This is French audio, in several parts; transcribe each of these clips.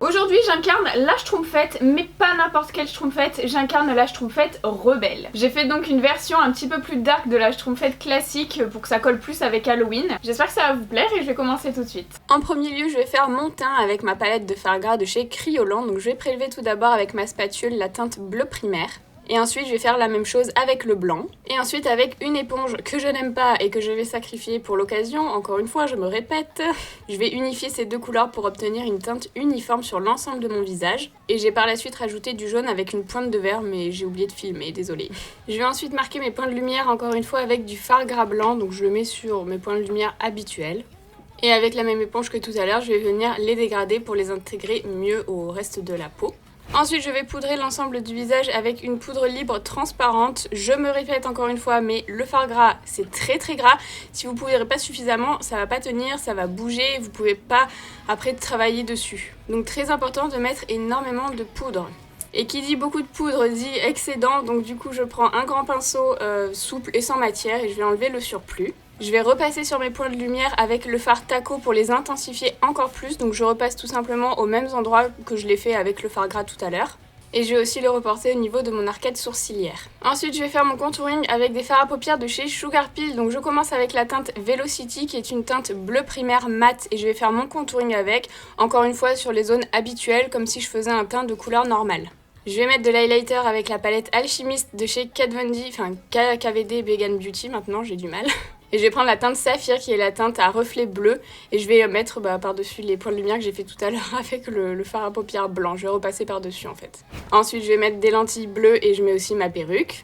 Aujourd'hui j'incarne la Schtroumpfette, mais pas n'importe quelle Schtroumpfette, j'incarne la Schtroumpfette rebelle. J'ai fait donc une version un petit peu plus dark de la Schtroumpfette classique pour que ça colle plus avec Halloween. J'espère que ça va vous plaire et je vais commencer tout de suite. En premier lieu je vais faire mon teint avec ma palette de fard gras de chez Kryolan. Donc je vais prélever tout d'abord avec ma spatule la teinte bleu primaire. Et ensuite je vais faire la même chose avec le blanc. Et ensuite avec une éponge que je n'aime pas et que je vais sacrifier pour l'occasion, encore une fois je me répète, je vais unifier ces deux couleurs pour obtenir une teinte uniforme sur l'ensemble de mon visage. Et j'ai par la suite rajouté du jaune avec une pointe de vert, mais j'ai oublié de filmer, désolée. Je vais ensuite marquer mes points de lumière encore une fois avec du fard gras blanc, donc je le mets sur mes points de lumière habituels. Et avec la même éponge que tout à l'heure, je vais venir les dégrader pour les intégrer mieux au reste de la peau. Ensuite je vais poudrer l'ensemble du visage avec une poudre libre transparente. Je me répète encore une fois, mais le fard gras c'est très gras. Si vous ne poudrez pas suffisamment, ça va pas tenir, ça va bouger, vous pouvez pas après travailler dessus. Donc très important de mettre énormément de poudre. Et qui dit beaucoup de poudre dit excédent, donc du coup je prends un grand pinceau souple et sans matière et je vais enlever le surplus. Je vais repasser sur mes points de lumière avec le fard taco pour les intensifier encore plus, donc je repasse tout simplement aux mêmes endroits que je l'ai fait avec le fard gras tout à l'heure. Et je vais aussi le reporter au niveau de mon arcade sourcilière. Ensuite je vais faire mon contouring avec des fards à paupières de chez Sugar Pill. Donc je commence avec la teinte Velocity qui est une teinte bleu primaire mat et je vais faire mon contouring avec, encore une fois sur les zones habituelles comme si je faisais un teint de couleur normale. Je vais mettre de l'highlighter avec la palette Alchemist de chez Kat Von D, enfin KVD Vegan Beauty maintenant, j'ai du mal. Et je vais prendre la teinte Saphir qui est la teinte à reflet bleu et je vais mettre par-dessus les points de lumière que j'ai fait tout à l'heure avec le fard à paupières blanc. Je vais repasser par-dessus en fait. Ensuite je vais mettre des lentilles bleues et je mets aussi ma perruque.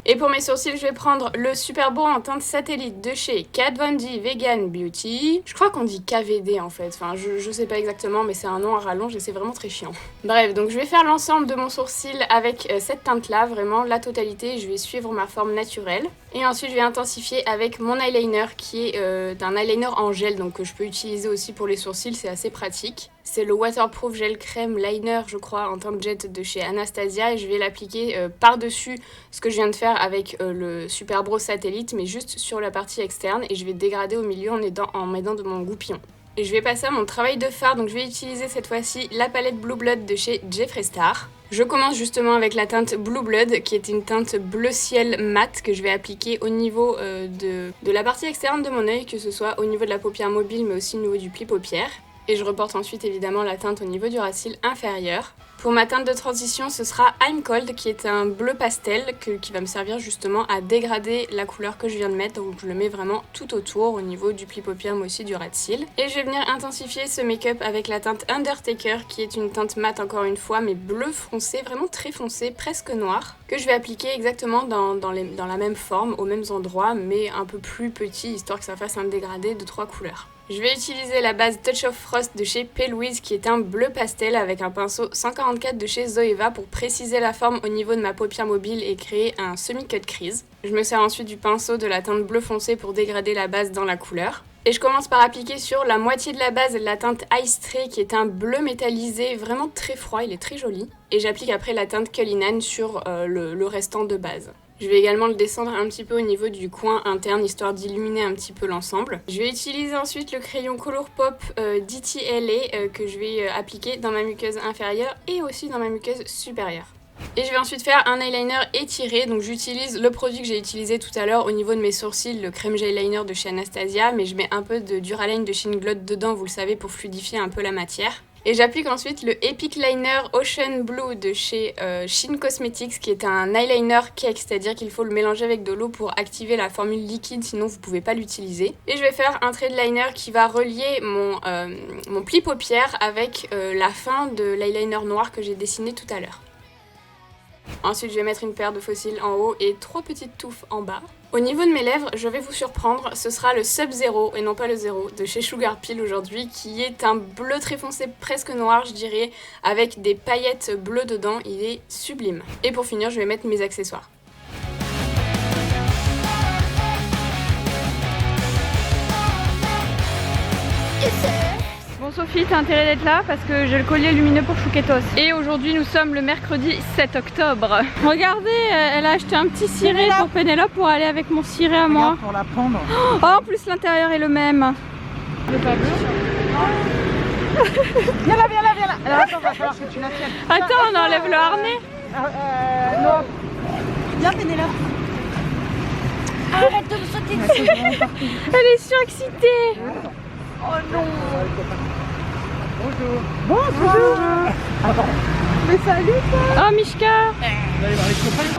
Et pour mes sourcils, je vais prendre le Super Beau en teinte satellite de chez Kat Von D Vegan Beauty. Je crois qu'on dit KVD en fait, enfin je sais pas exactement mais c'est un nom à rallonge et c'est vraiment très chiant. Bref, donc je vais faire l'ensemble de mon sourcil avec cette teinte là, vraiment la totalité, je vais suivre ma forme naturelle. Et ensuite je vais intensifier avec mon eyeliner qui est un eyeliner en gel, donc que je peux utiliser aussi pour les sourcils, c'est assez pratique. C'est le Waterproof Gel Crème Liner, je crois, en teinte jet de chez Anastasia. Et je vais l'appliquer par-dessus ce que je viens de faire avec le Super Bro Satellite, mais juste sur la partie externe. Et je vais dégrader au milieu en m'aidant de mon goupillon. Et je vais passer à mon travail de fard. Donc je vais utiliser cette fois-ci la palette Blue Blood de chez Jeffree Star. Je commence justement avec la teinte Blue Blood, qui est une teinte bleu ciel mat que je vais appliquer au niveau de la partie externe de mon œil, que ce soit au niveau de la paupière mobile, mais aussi au niveau du pli paupière. Et je reporte ensuite évidemment la teinte au niveau du ras cils inférieur. Pour ma teinte de transition, ce sera I'm Cold qui est un bleu pastel qui va me servir justement à dégrader la couleur que je viens de mettre. Donc je le mets vraiment tout autour au niveau du pli paupière mais aussi du ras de cils. Et je vais venir intensifier ce make-up avec la teinte Undertaker qui est une teinte mate encore une fois mais bleu foncé, vraiment très foncé, presque noir. Que je vais appliquer exactement dans la même forme, aux mêmes endroits mais un peu plus petit histoire que ça fasse un dégradé de 3 couleurs. Je vais utiliser la base Touch of Frost de chez P. Louise qui est un bleu pastel avec un pinceau 144 de chez Zoeva pour préciser la forme au niveau de ma paupière mobile et créer un semi-cut crease. Je me sers ensuite du pinceau de la teinte bleu foncé pour dégrader la base dans la couleur. Et je commence par appliquer sur la moitié de la base la teinte Ice Tray qui est un bleu métallisé vraiment très froid, il est très joli. Et j'applique après la teinte Cullinan sur le restant de base. Je vais également le descendre un petit peu au niveau du coin interne, histoire d'illuminer un petit peu l'ensemble. Je vais utiliser ensuite le crayon Colourpop DTLA que je vais appliquer dans ma muqueuse inférieure et aussi dans ma muqueuse supérieure. Et je vais ensuite faire un eyeliner étiré, donc j'utilise le produit que j'ai utilisé tout à l'heure au niveau de mes sourcils, le crème gel liner de chez Anastasia, mais je mets un peu de Duraline de Shine Gloss dedans, vous le savez, pour fluidifier un peu la matière. Et j'applique ensuite le Epic Liner Ocean Blue de chez Shein Cosmetics qui est un eyeliner cake, c'est-à-dire qu'il faut le mélanger avec de l'eau pour activer la formule liquide, sinon vous ne pouvez pas l'utiliser. Et je vais faire un trait de liner qui va relier mon pli paupière avec la fin de l'eyeliner noir que j'ai dessiné tout à l'heure. Ensuite je vais mettre une paire de faux cils en haut et 3 petites touffes en bas. Au niveau de mes lèvres, je vais vous surprendre, ce sera le Sub-Zero et non pas le Zero de chez Sugar Pill aujourd'hui qui est un bleu très foncé, presque noir je dirais, avec des paillettes bleues dedans, il est sublime. Et pour finir, je vais mettre mes accessoires. Bon Sophie, t'as intérêt d'être là parce que j'ai le collier lumineux pour Chouquetos. Et aujourd'hui nous sommes le mercredi 7 octobre. Regardez, elle a acheté un petit ciré pour Pénélope pour aller avec mon ciré à moi. Pour la prendre. Oh, en plus l'intérieur est le même. Viens là, viens là, viens là. Alors attends, va falloir que tu la tiennes. Attends, on enlève le harnais. Non. Viens Pénélope. Arrête de me sauter dessus. Elle est surexcitée. Oh non. Bonjour. Bonjour. Attends. Mais salut toi. Oh Mishka. Vous allez voir les copains.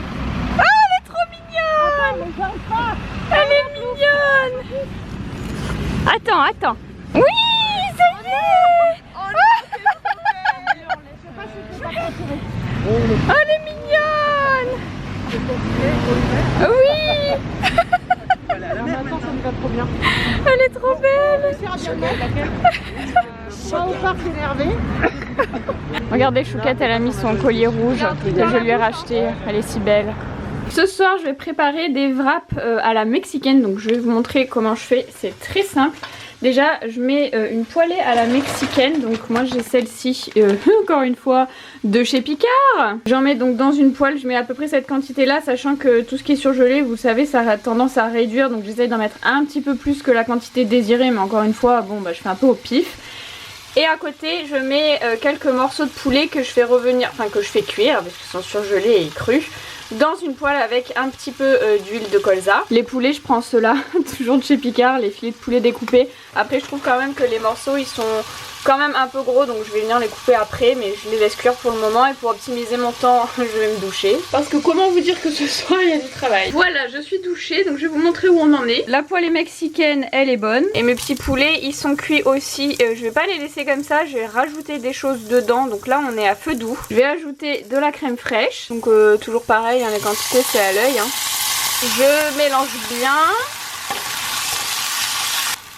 Oh, elle est trop mignonne. Elle est mignonne. Attends, attends. Oui, ça y est. Oh, elle est mignonne. Oui. Voilà, là maintenant ça nous va trop bien. Elle est trop belle. Pas au parc énervé. Regardez, Chouquette, elle a mis son collier rouge que je lui ai racheté. Elle est si belle. Ce soir, je vais préparer des wraps à la mexicaine. Donc, je vais vous montrer comment je fais. C'est très simple. Déjà, je mets une poêlée à la mexicaine. Donc, moi, j'ai celle-ci, encore une fois, de chez Picard. J'en mets donc dans une poêle. Je mets à peu près cette quantité-là, sachant que tout ce qui est surgelé, vous savez, ça a tendance à réduire. Donc, j'essaye d'en mettre un petit peu plus que la quantité désirée. Mais encore une fois, bon, bah, je fais un peu au pif. Et à côté, je mets quelques morceaux de poulet que je fais revenir, enfin que je fais cuire, parce qu'ils sont surgelés et crus, dans une poêle avec un petit peu d'huile de colza. Les poulets, je prends ceux-là, toujours de chez Picard, les filets de poulet découpés. Après, je trouve quand même que les morceaux, ils sont quand même un peu gros, donc je vais venir les couper après, mais je les laisse cuire pour le moment. Et pour optimiser mon temps, je vais me doucher. Parce que comment vous dire que ce soir, il y a du travail. Voilà, je suis douchée, donc je vais vous montrer où on en est. La poêlée mexicaine, elle est bonne. Et mes petits poulets, ils sont cuits aussi. Je vais pas les laisser comme ça, je vais rajouter des choses dedans. Donc là, on est à feu doux. Je vais ajouter de la crème fraîche. Donc toujours pareil, hein, les quantités, c'est à l'œil. Hein. Je mélange bien.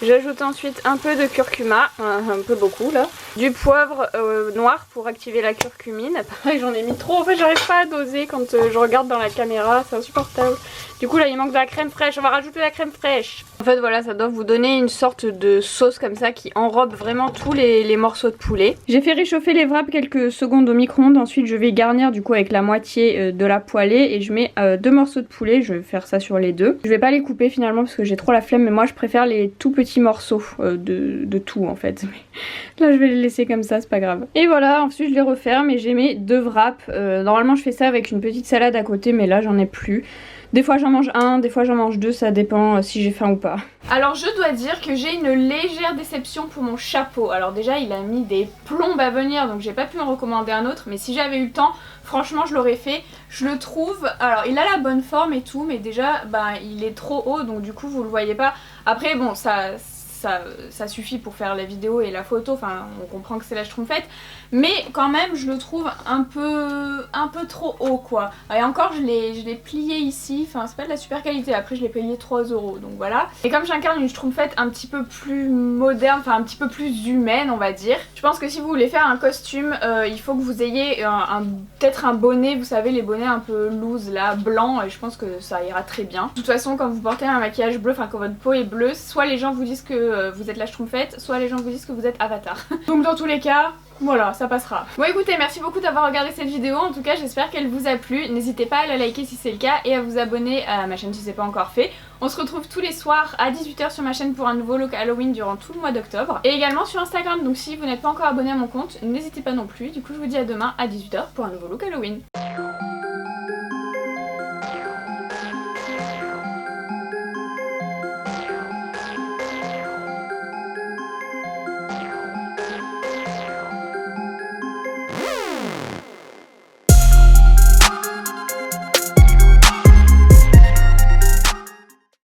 J'ajoute ensuite un peu de curcuma, un peu beaucoup là. Du poivre noir pour activer la curcumine. Pareil, j'en ai mis trop. En fait, j'arrive pas à doser quand je regarde dans la caméra. C'est insupportable. Du coup, là, il manque de la crème fraîche. On va rajouter la crème fraîche. En fait, voilà, ça doit vous donner une sorte de sauce comme ça qui enrobe vraiment tous les morceaux de poulet. J'ai fait réchauffer les wraps quelques secondes au micro-ondes. Ensuite, je vais garnir du coup avec la moitié de la poêlée. Et je mets 2 morceaux de poulet. Je vais faire ça sur les deux. Je vais pas les couper finalement parce que j'ai trop la flemme. Mais moi, je préfère les tout petits morceaux de tout en fait. Mais là, je vais les laisser comme ça, c'est pas grave. Et voilà, ensuite je les referme et j'ai mes 2 wraps. Normalement je fais ça avec une petite salade à côté, mais là j'en ai plus. Des fois j'en mange un, des fois j'en mange 2, ça dépend si j'ai faim ou pas. Alors je dois dire que j'ai une légère déception pour mon chapeau. Alors déjà il a mis des plombes à venir, donc j'ai pas pu en recommander un autre, mais si j'avais eu le temps, franchement je l'aurais fait. Je le trouve, alors il a la bonne forme et tout, mais déjà bah, il est trop haut, donc du coup vous le voyez pas. Après bon ça suffit pour faire la vidéo et la photo, enfin on comprend que c'est la Schtroumpfette, mais quand même je le trouve un peu trop haut quoi. Et encore je l'ai plié ici, enfin c'est pas de la super qualité, après je l'ai payé 3 €, donc voilà. Et comme j'incarne une Schtroumpfette un petit peu plus moderne, enfin un petit peu plus humaine on va dire, je pense que si vous voulez faire un costume, il faut que vous ayez peut-être un bonnet, vous savez les bonnets un peu loose là, blanc, et je pense que ça ira très bien. De toute façon quand vous portez un maquillage bleu, enfin quand votre peau est bleue, soit les gens vous disent que vous êtes la Schtroumpfette, soit les gens vous disent que vous êtes Avatar. Donc dans tous les cas, voilà, ça passera. Bon écoutez, merci beaucoup d'avoir regardé cette vidéo, en tout cas j'espère qu'elle vous a plu. N'hésitez pas à la liker si c'est le cas et à vous abonner à ma chaîne si c'est pas encore fait. On se retrouve tous les soirs à 18 h sur ma chaîne pour un nouveau look Halloween durant tout le mois d'octobre. Et également sur Instagram, donc si vous n'êtes pas encore abonné à mon compte, n'hésitez pas non plus. Du coup je vous dis à demain à 18 h pour un nouveau look Halloween.